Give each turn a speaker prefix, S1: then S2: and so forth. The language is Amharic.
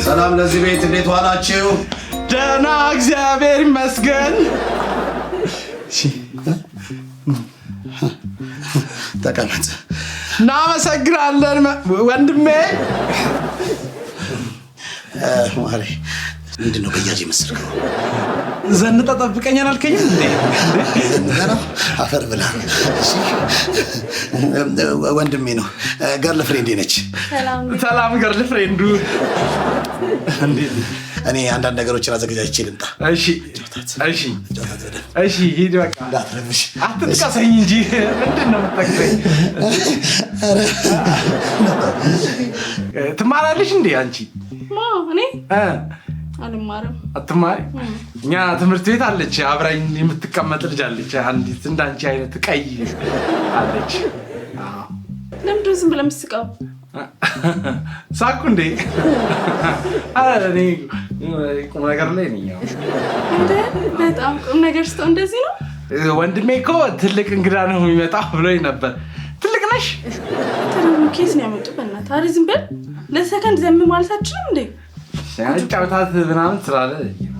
S1: ሰላም ለዚህ ቤት እንዴት ዋላችሁ?
S2: ደህና እግዚአብሔር ይመስገን።
S1: ተቀመጥ።
S2: እናመሰግናለን ወንድሜ።
S1: ማሪ ምንድን ነው ገያጅ የመሰልከው?
S2: ዘንጠ ጠብቀኛል አልከኝም እንዴ?
S1: አፈር ብላ። ወንድሜ ነው። ገርል ፍሬንዴ ነች።
S2: ሰላም ገርል ፍሬንዱ።
S1: እኔ አንዳንድ ነገሮችን አዘጋጅቼ ልምጣ።
S2: እሺ እሺ እሺ ሂድ በቃ።
S1: እንዳትረብሽ።
S2: አትጥቀሰኝ እንጂ ምንድን ነው የምትጠቅሰኝ? ትማራለሽ እንዴ አንቺ?
S3: እኔ አልማርም።
S2: አትማሪ? እኛ ትምህርት ቤት አለች አብራኝ የምትቀመጥ ልጅ አለች። አንዲት እንዳንቺ አይነት ቀይ አለች።
S3: ለምንድን ዝም ብለህ የምትስቀው?
S2: ሳኩ እንዴ? እኔ ቁም ነገር ላይ ነኝ።
S3: በጣም ቁም ነገር ስተው እንደዚህ ነው።
S2: ወንድሜ እኮ ትልቅ እንግዳ ነው የሚመጣው ብሎኝ ነበር። ትልቅ ነሽ?
S3: ተረሙ ኬስ ነው ያመጡ። በእናትህ አሪ ዝም በል። ለሰከንድ ዘም ማለት አትችልም እንዴ?
S2: ጫውታት ምናምን ስላለ